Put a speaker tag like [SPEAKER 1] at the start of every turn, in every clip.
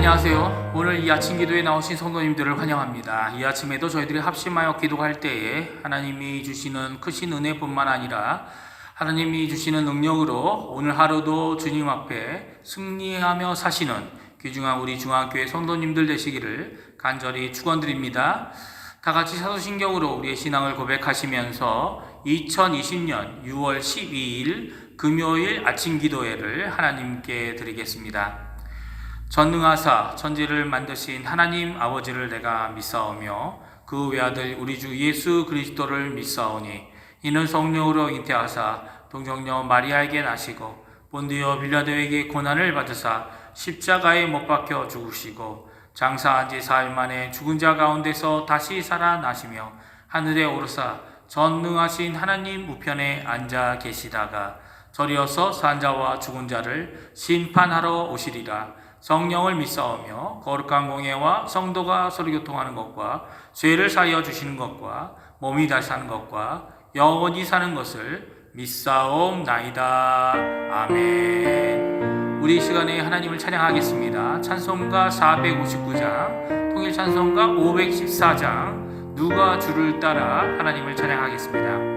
[SPEAKER 1] 안녕하세요. 오늘 이 아침 기도에 나오신 성도님들을 환영합니다. 이 아침에도 저희들이 합심하여 기도할 때에 하나님이 주시는 크신 은혜뿐만 아니라 하나님이 주시는 능력으로 오늘 하루도 주님 앞에 승리하며 사시는 귀중한 우리 중앙교회 성도님들 되시기를 간절히 축원드립니다. 다 같이 사도신경으로 우리의 신앙을 고백하시면서 2020년 6월 12일 금요일 아침 기도회를 하나님께 드리겠습니다. 전능하사 천지를 만드신 하나님 아버지를 내가 믿사오며 그 외아들 우리 주 예수 그리스도를 믿사오니 이는 성령으로 잉태하사 동정녀 마리아에게 나시고 본디오 빌라도에게 고난을 받으사 십자가에 못 박혀 죽으시고 장사한 지 사흘 만에 죽은 자 가운데서 다시 살아나시며 하늘에 오르사 전능하신 하나님 우편에 앉아 계시다가 저리어서 산 자와 죽은 자를 심판하러 오시리라. 성령을 믿사오며 거룩한 공예와 성도가 서로 교통하는 것과 죄를 사하여 주시는 것과 몸이 다시 사는 것과 영원히 사는 것을 믿사옵나이다. 아멘. 우리 이 시간에 하나님을 찬양하겠습니다. 찬송가 459장, 통일 찬송가 514장, 누가 주를 따라 하나님을 찬양하겠습니다.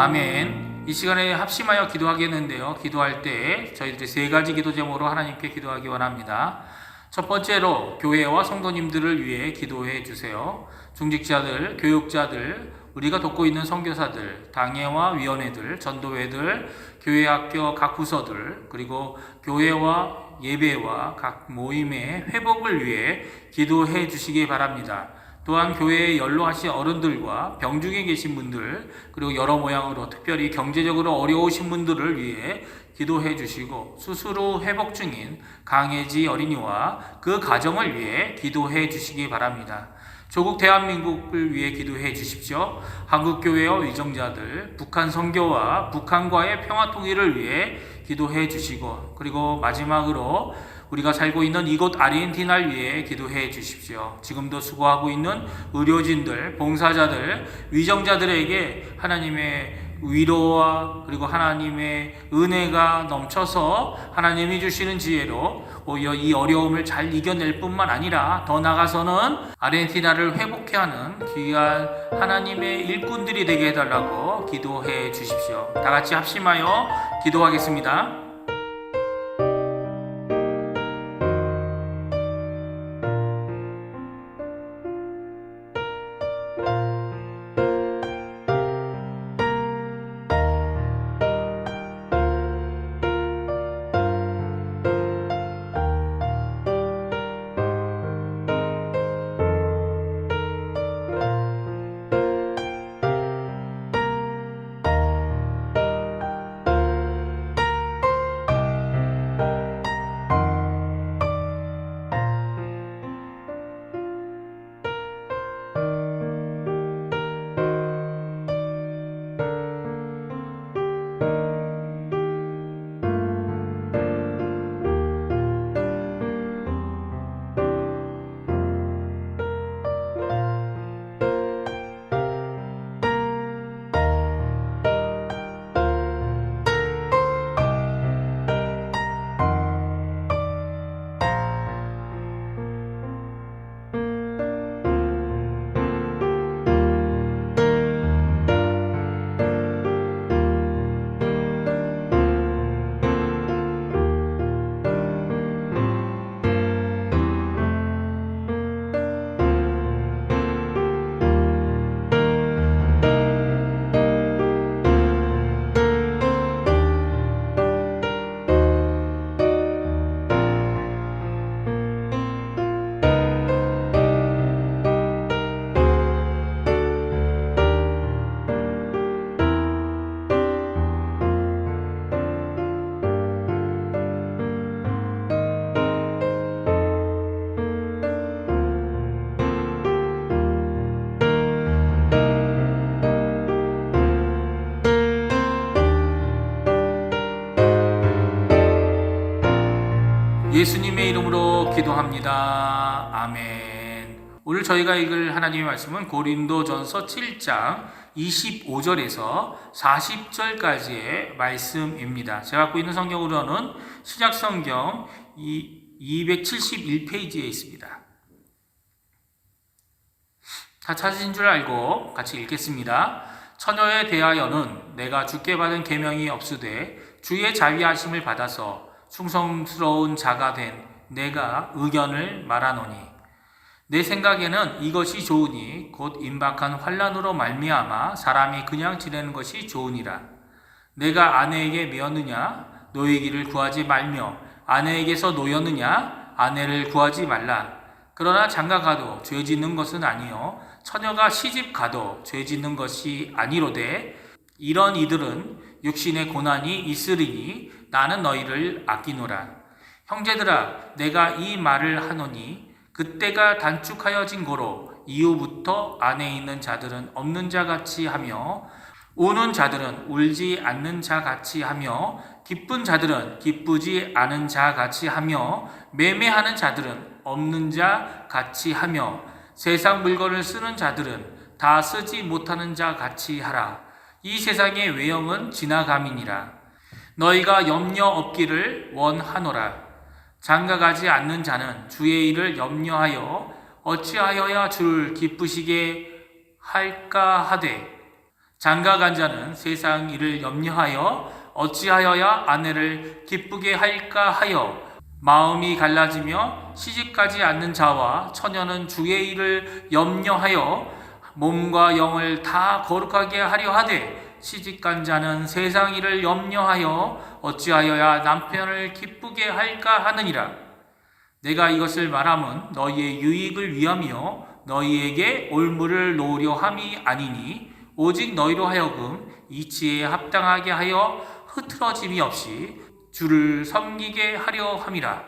[SPEAKER 1] 아멘. 이 시간에 합심하여 기도하겠는데요. 기도할 때 저희들이 세 가지 기도 제목으로 하나님께 기도하기 원합니다. 첫 번째로 교회와 성도님들을 위해 기도해 주세요. 중직자들, 교육자들, 우리가 돕고 있는 선교사들, 당회와 위원회들, 전도회들, 교회 학교 각 부서들, 그리고 교회와 예배와 각 모임의 회복을 위해 기도해 주시기 바랍니다. 또한 교회에 연로하신 어른들과 병중에 계신 분들, 그리고 여러 모양으로 특별히 경제적으로 어려우신 분들을 위해 기도해 주시고, 스스로 회복 중인 강혜지 어린이와 그 가정을 위해 기도해 주시기 바랍니다. 조국 대한민국을 위해 기도해 주십시오. 한국교회와 위정자들, 북한 선교와 북한과의 평화 통일을 위해 기도해 주시고, 그리고 마지막으로 우리가 살고 있는 이곳 아르헨티나를 위해 기도해 주십시오. 지금도 수고하고 있는 의료진들, 봉사자들, 위정자들에게 하나님의 위로와 그리고 하나님의 은혜가 넘쳐서 하나님이 주시는 지혜로 오히려 이 어려움을 잘 이겨낼 뿐만 아니라 더 나아가서는 아르헨티나를 회복해 하는 귀한 하나님의 일꾼들이 되게 해달라고 기도해 주십시오. 다 같이 합심하여 기도하겠습니다. 예수님의 이름으로 기도합니다. 아멘. 오늘 저희가 읽을 하나님의 말씀은 고린도전서 7장 25절에서 40절까지의 말씀입니다. 제가 갖고 있는 성경으로는 신약성경 271페이지에 있습니다. 다 찾으신 줄 알고 같이 읽겠습니다. 처녀에 대하여는 내가 주께 받은 계명이 없으되 주의 자비하심을 받아서 충성스러운 자가 된 내가 의견을 말하노니 내 생각에는 이것이 좋으니 곧 임박한 환난으로 말미암아 사람이 그냥 지내는 것이 좋으니라. 내가 아내에게 메었느냐 노이기를 구하지 말며 아내에게서 노였느냐 아내를 구하지 말라. 그러나 장가가도 죄 짓는 것은 아니요 처녀가 시집가도 죄 짓는 것이 아니로되 이런 이들은 육신의 고난이 있으리니 나는 너희를 아끼노라. 형제들아 내가 이 말을 하노니 그때가 단축하여진 고로 이후부터 안에 있는 자들은 없는 자같이 하며 우는 자들은 울지 않는 자같이 하며 기쁜 자들은 기쁘지 않은 자같이 하며 매매하는 자들은 없는 자같이 하며 세상 물건을 쓰는 자들은 다 쓰지 못하는 자같이 하라. 이 세상의 외형은 지나감이니라. 너희가 염려 없기를 원하노라. 장가가지 않는 자는 주의 일을 염려하여 어찌하여야 주를 기쁘시게 할까 하되 장가간 자는 세상 일을 염려하여 어찌하여야 아내를 기쁘게 할까 하여 마음이 갈라지며 시집가지 않는 자와 처녀는 주의 일을 염려하여 몸과 영을 다 거룩하게 하려 하되 시집간 자는 세상 일을 염려하여 어찌하여야 남편을 기쁘게 할까 하느니라. 내가 이것을 말함은 너희의 유익을 위함이요 너희에게 올무를 놓으려 함이 아니니 오직 너희로 하여금 이치에 합당하게 하여 흐트러짐이 없이 주를 섬기게 하려 함이라.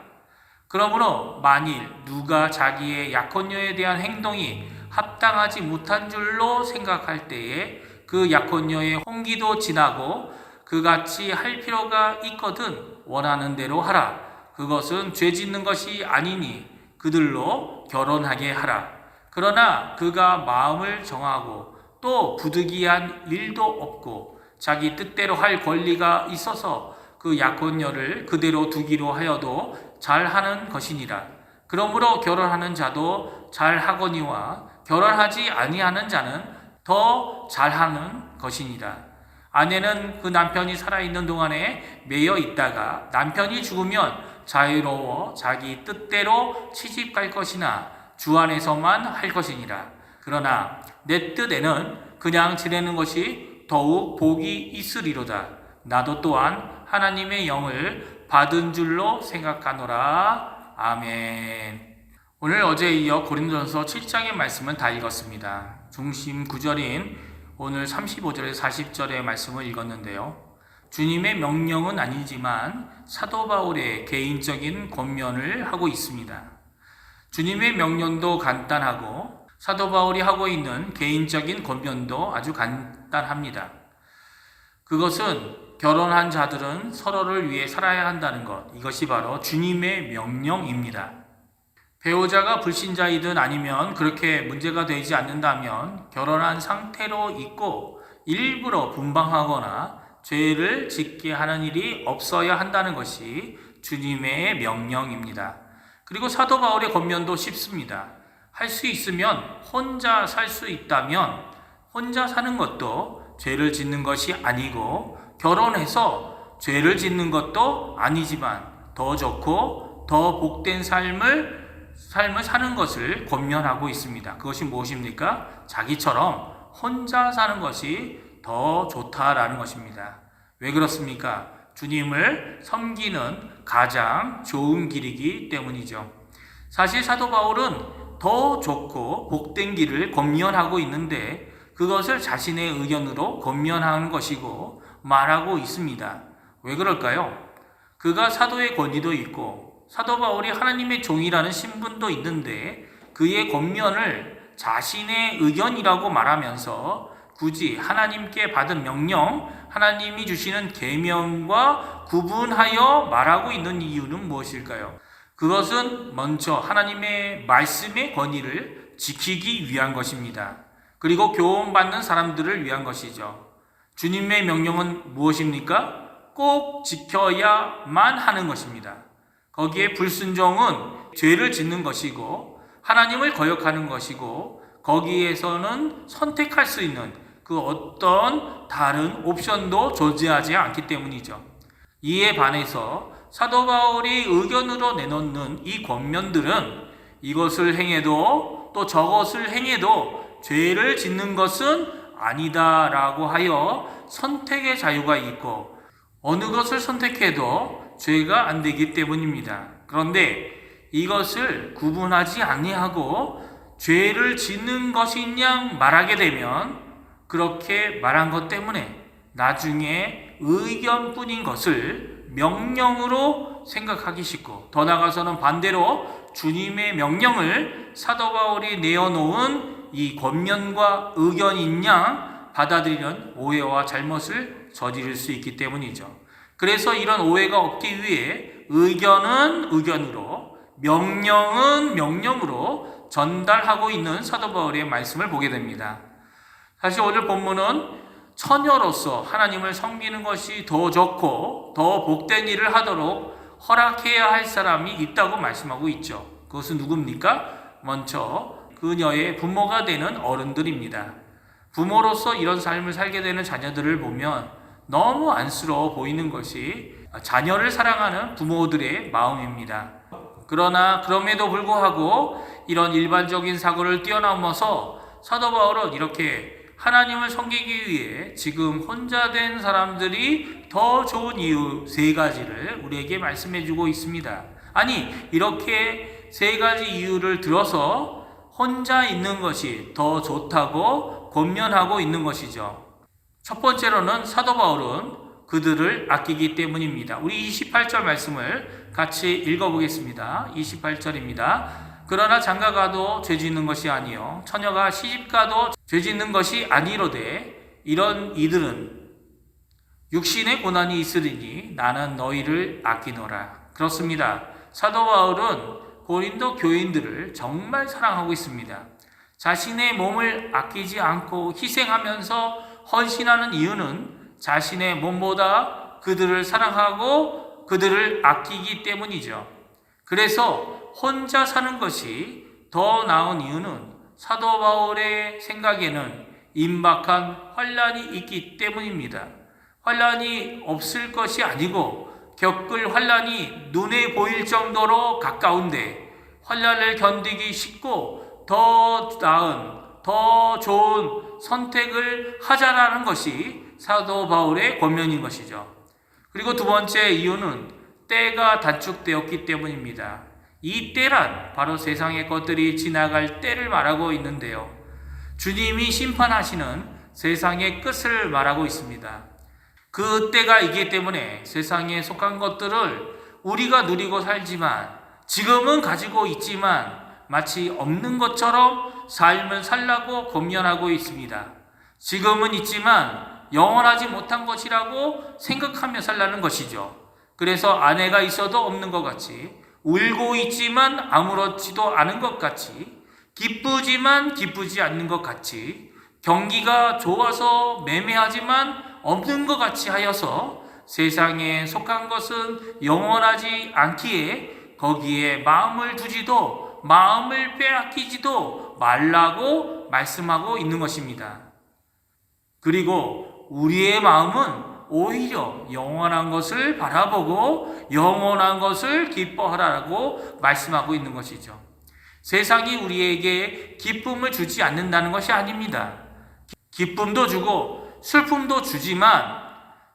[SPEAKER 1] 그러므로 만일 누가 자기의 약혼녀에 대한 행동이 합당하지 못한 줄로 생각할 때에 그 약혼녀의 홍기도 지나고 그같이 할 필요가 있거든 원하는 대로 하라. 그것은 죄 짓는 것이 아니니 그들로 결혼하게 하라. 그러나 그가 마음을 정하고 또 부득이한 일도 없고 자기 뜻대로 할 권리가 있어서 그 약혼녀를 그대로 두기로 하여도 잘하는 것이니라. 그러므로 결혼하는 자도 잘하거니와 결혼하지 아니하는 자는 더 잘하는 것이니라. 아내는 그 남편이 살아있는 동안에 매여 있다가 남편이 죽으면 자유로워 자기 뜻대로 시집갈 것이나 주 안에서만 할 것이니라. 그러나 내 뜻에는 그냥 지내는 것이 더욱 복이 있으리로다. 나도 또한 하나님의 영을 받은 줄로 생각하노라. 아멘. 오늘 어제에 이어 고린도전서 7장의 말씀은 다 읽었습니다. 중심 구절인 오늘 35절에서 40절의 말씀을 읽었는데요. 주님의 명령은 아니지만 사도 바울의 개인적인 권면을 하고 있습니다. 주님의 명령도 간단하고 사도 바울이 하고 있는 개인적인 권면도 아주 간단합니다. 그것은 결혼한 자들은 서로를 위해 살아야 한다는 것, 이것이 바로 주님의 명령입니다. 배우자가 불신자이든 아니면 그렇게 문제가 되지 않는다면 결혼한 상태로 있고 일부러 분방하거나 죄를 짓게 하는 일이 없어야 한다는 것이 주님의 명령입니다. 그리고 사도 바울의 권면도 쉽습니다. 할 수 있으면 혼자 살 수 있다면 혼자 사는 것도 죄를 짓는 것이 아니고 결혼해서 죄를 짓는 것도 아니지만 더 좋고 더 복된 삶을 사는 것을 권면하고 있습니다. 그것이 무엇입니까? 자기처럼 혼자 사는 것이 더 좋다라는 것입니다. 왜 그렇습니까? 주님을 섬기는 가장 좋은 길이기 때문이죠. 사실 사도 바울은 더 좋고 복된 길을 권면하고 있는데 그것을 자신의 의견으로 권면하는 것이고 말하고 있습니다. 왜 그럴까요? 그가 사도의 권위도 있고 사도 바울이 하나님의 종이라는 신분도 있는데 그의 권면을 자신의 의견이라고 말하면서 굳이 하나님께 받은 명령, 하나님이 주시는 계명과 구분하여 말하고 있는 이유는 무엇일까요? 그것은 먼저 하나님의 말씀의 권위를 지키기 위한 것입니다. 그리고 교훈받는 사람들을 위한 것이죠. 주님의 명령은 무엇입니까? 꼭 지켜야만 하는 것입니다. 거기에 불순종은 죄를 짓는 것이고 하나님을 거역하는 것이고 거기에서는 선택할 수 있는 그 어떤 다른 옵션도 존재하지 않기 때문이죠. 이에 반해서 사도 바울이 의견으로 내놓는 이 권면들은 이것을 행해도 또 저것을 행해도 죄를 짓는 것은 아니다라고 하여 선택의 자유가 있고 어느 것을 선택해도 죄가 안 되기 때문입니다. 그런데 이것을 구분하지 아니하고 죄를 짓는 것이냐 말하게 되면 그렇게 말한 것 때문에 나중에 의견뿐인 것을 명령으로 생각하기 쉽고 더 나아가서는 반대로 주님의 명령을 사도 바울이 내어놓은 이 권면과 의견인 양 받아들이는 오해와 잘못을 저지를 수 있기 때문이죠. 그래서 이런 오해가 없기 위해 의견은 의견으로 명령은 명령으로 전달하고 있는 사도 바울의 말씀을 보게 됩니다. 사실 오늘 본문은 처녀로서 하나님을 섬기는 것이 더 좋고 더 복된 일을 하도록 허락해야 할 사람이 있다고 말씀하고 있죠. 그것은 누굽니까? 먼저 그녀의 부모가 되는 어른들입니다. 부모로서 이런 삶을 살게 되는 자녀들을 보면 너무 안쓰러워 보이는 것이 자녀를 사랑하는 부모들의 마음입니다. 그러나 그럼에도 불구하고 이런 일반적인 사고를 뛰어넘어서 사도 바울은 이렇게 하나님을 섬기기 위해 지금 혼자 된 사람들이 더 좋은 이유 3가지를 우리에게 말씀해 주고 있습니다. 아니, 이렇게 3가지 이유를 들어서 혼자 있는 것이 더 좋다고 권면하고 있는 것이죠. 첫 번째로는 사도 바울은 그들을 아끼기 때문입니다. 우리 28절 말씀을 같이 읽어보겠습니다. 28절입니다. 그러나 장가가도 죄짓는 것이 아니요 처녀가 시집가도 죄짓는 것이 아니로되 이런 이들은 육신의 고난이 있으리니 나는 너희를 아끼노라. 그렇습니다. 사도 바울은 고린도 교인들을 정말 사랑하고 있습니다. 자신의 몸을 아끼지 않고 희생하면서 헌신하는 이유는 자신의 몸보다 그들을 사랑하고 그들을 아끼기 때문이죠. 그래서 혼자 사는 것이 더 나은 이유는 사도 바울의 생각에는 임박한 환난이 있기 때문입니다. 환난이 없을 것이 아니고 겪을 환난이 눈에 보일 정도로 가까운데 환난을 견디기 쉽고 더 나은, 더 좋은 선택을 하자라는 것이 사도 바울의 권면인 것이죠. 그리고 두 번째 이유는 때가 단축되었기 때문입니다. 이 때란 바로 세상의 것들이 지나갈 때를 말하고 있는데요. 주님이 심판하시는 세상의 끝을 말하고 있습니다. 그 때가 있기 때문에 세상에 속한 것들을 우리가 누리고 살지만 지금은 가지고 있지만 마치 없는 것처럼 삶을 살라고 권면하고 있습니다. 지금은 있지만 영원하지 못한 것이라고 생각하며 살라는 것이죠. 그래서 아내가 있어도 없는 것 같이, 울고 있지만 아무렇지도 않은 것 같이, 기쁘지만 기쁘지 않는 것 같이, 경기가 좋아서 매매하지만 없는 것 같이 하여서 세상에 속한 것은 영원하지 않기에 거기에 마음을 두지도 마음을 빼앗기지도 말라고 말씀하고 있는 것입니다. 그리고 우리의 마음은 오히려 영원한 것을 바라보고 영원한 것을 기뻐하라고 말씀하고 있는 것이죠. 세상이 우리에게 기쁨을 주지 않는다는 것이 아닙니다. 기쁨도 주고 슬픔도 주지만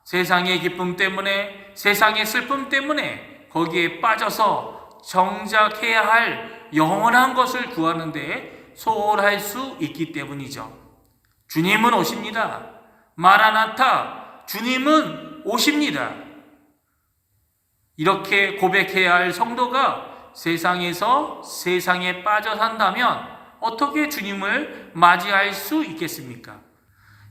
[SPEAKER 1] 세상의 기쁨 때문에, 세상의 슬픔 때문에 거기에 빠져서 정작 해야 할 영원한 것을 구하는데 소홀할 수 있기 때문이죠. 주님은 오십니다. 마라나타, 주님은 오십니다. 이렇게 고백해야 할 성도가 세상에서 세상에 빠져 산다면 어떻게 주님을 맞이할 수 있겠습니까?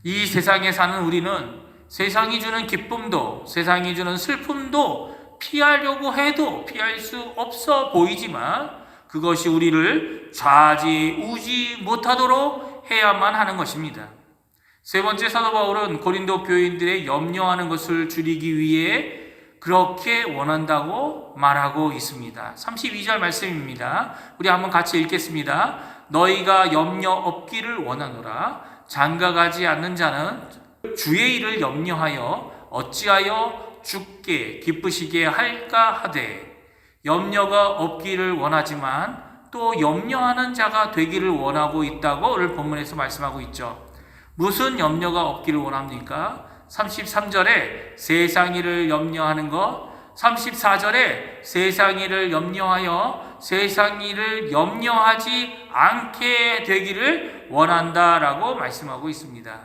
[SPEAKER 1] 이 세상에 사는 우리는 세상이 주는 기쁨도 세상이 주는 슬픔도 피하려고 해도 피할 수 없어 보이지만 그것이 우리를 좌지우지 못하도록 해야만 하는 것입니다. 세 번째, 사도 바울은 고린도 교인들의 염려하는 것을 줄이기 위해 그렇게 원한다고 말하고 있습니다. 32절 말씀입니다. 우리 한번 같이 읽겠습니다. 너희가 염려 없기를 원하노라. 장가가지 않는 자는 주의 일을 염려하여 어찌하여 주께 기쁘시게 할까 하되, 염려가 없기를 원하지만 또 염려하는 자가 되기를 원하고 있다고 오늘 본문에서 말씀하고 있죠. 무슨 염려가 없기를 원합니까? 33절에 세상 일을 염려하는 것, 34절에 세상 일을 염려하여 세상 일을 염려하지 않게 되기를 원한다라고 말씀하고 있습니다.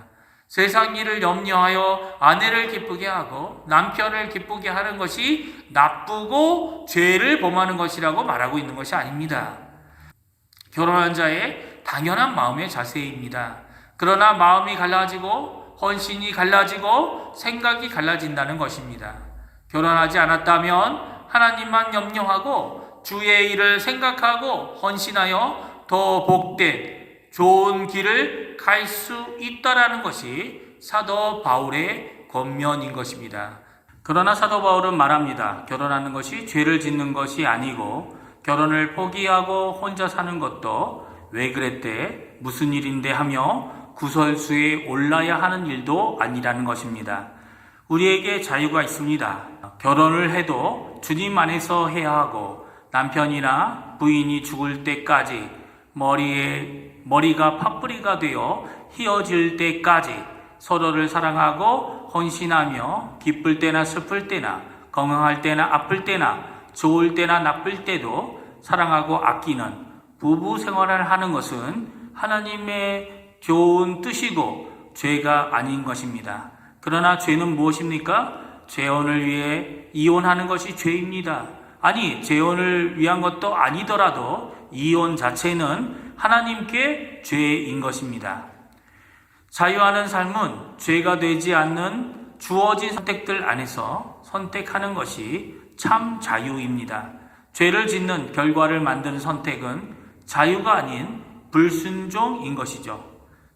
[SPEAKER 1] 세상 일을 염려하여 아내를 기쁘게 하고 남편을 기쁘게 하는 것이 나쁘고 죄를 범하는 것이라고 말하고 있는 것이 아닙니다. 결혼한 자의 당연한 마음의 자세입니다. 그러나 마음이 갈라지고 헌신이 갈라지고 생각이 갈라진다는 것입니다. 결혼하지 않았다면 하나님만 염려하고 주의 일을 생각하고 헌신하여 더 복된 좋은 길을 갈 수 있다라는 것이 사도 바울의 권면인 것입니다. 그러나 사도 바울은 말합니다. 결혼하는 것이 죄를 짓는 것이 아니고 결혼을 포기하고 혼자 사는 것도 왜 그랬대? 무슨 일인데 하며 구설수에 올라야 하는 일도 아니라는 것입니다. 우리에게 자유가 있습니다. 결혼을 해도 주님 안에서 해야 하고 남편이나 부인이 죽을 때까지 머리에 머리가 팥뿌리가 되어 휘어질 때까지 서로를 사랑하고 헌신하며 기쁠 때나 슬플 때나 건강할 때나 아플 때나 좋을 때나 나쁠 때도 사랑하고 아끼는 부부 생활을 하는 것은 하나님의 좋은 뜻이고 죄가 아닌 것입니다. 그러나 죄는 무엇입니까? 재혼을 위해 이혼하는 것이 죄입니다. 아니, 재혼을 위한 것도 아니더라도 이혼 자체는 하나님께 죄인 것입니다. 자유하는 삶은 죄가 되지 않는 주어진 선택들 안에서 선택하는 것이 참 자유입니다. 죄를 짓는 결과를 만드는 선택은 자유가 아닌 불순종인 것이죠.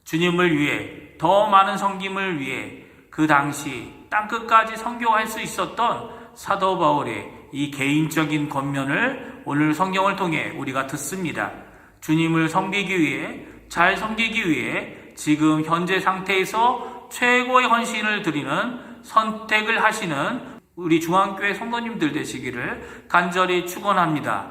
[SPEAKER 1] 주님을 위해, 더 많은 섬김을 위해 그 당시 땅끝까지 선교할 수 있었던 사도 바울의 이 개인적인 권면을 오늘 성경을 통해 우리가 듣습니다. 주님을 섬기기 위해, 잘 섬기기 위해 지금 현재 상태에서 최고의 헌신을 드리는 선택을 하시는 우리 중앙교회 성도님들 되시기를 간절히 축원합니다.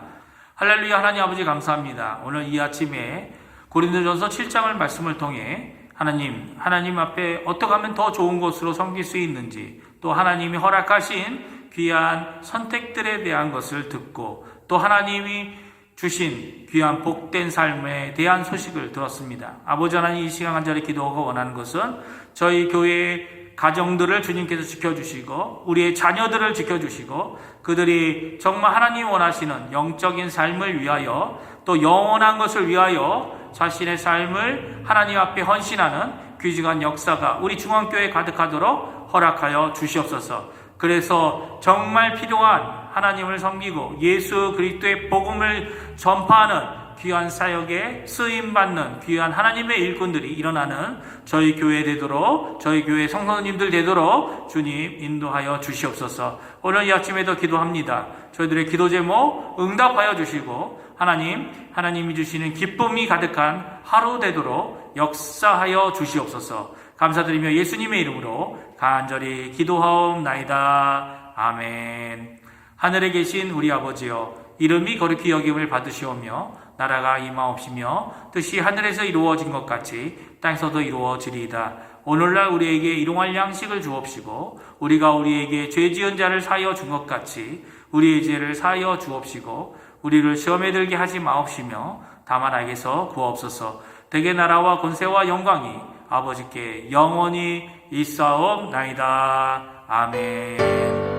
[SPEAKER 1] 할렐루야. 하나님 아버지 감사합니다. 오늘 이 아침에 고린도전서 7장을 말씀을 통해 하나님 앞에 어떻게 하면 더 좋은 곳으로 섬길 수 있는지, 또 하나님이 허락하신 귀한 선택들에 대한 것을 듣고 또 하나님이 주신 귀한 복된 삶에 대한 소식을 들었습니다. 아버지 하나님, 이 시간 간절히 기도하고 원하는 것은 저희 교회의 가정들을 주님께서 지켜주시고 우리의 자녀들을 지켜주시고 그들이 정말 하나님 원하시는 영적인 삶을 위하여 또 영원한 것을 위하여 자신의 삶을 하나님 앞에 헌신하는 귀중한 역사가 우리 중앙교회에 가득하도록 허락하여 주시옵소서. 그래서 정말 필요한 하나님을 섬기고 예수 그리스도의 복음을 전파하는 귀한 사역에 쓰임받는 귀한 하나님의 일꾼들이 일어나는 저희 교회 되도록, 저희 교회 성도님들 되도록 주님 인도하여 주시옵소서. 오늘 이 아침에도 기도합니다. 저희들의 기도 제목 응답하여 주시고 하나님이 주시는 기쁨이 가득한 하루 되도록 역사하여 주시옵소서. 감사드리며 예수님의 이름으로 간절히 기도하옵나이다. 아멘. 하늘에 계신 우리 아버지여, 이름이 거룩히 여김을 받으시오며 나라가 임하옵시며 뜻이 하늘에서 이루어진 것 같이 땅에서도 이루어지리이다. 오늘날 우리에게 일용할 양식을 주옵시고 우리가 우리에게 죄 지은 자를 사하여 준 것 같이 우리의 죄를 사하여 주옵시고 우리를 시험에 들게 하지 마옵시며 다만 악에서 구하옵소서. 대개 나라와 권세와 영광이 아버지께 영원히 있사옵나이다. 아멘.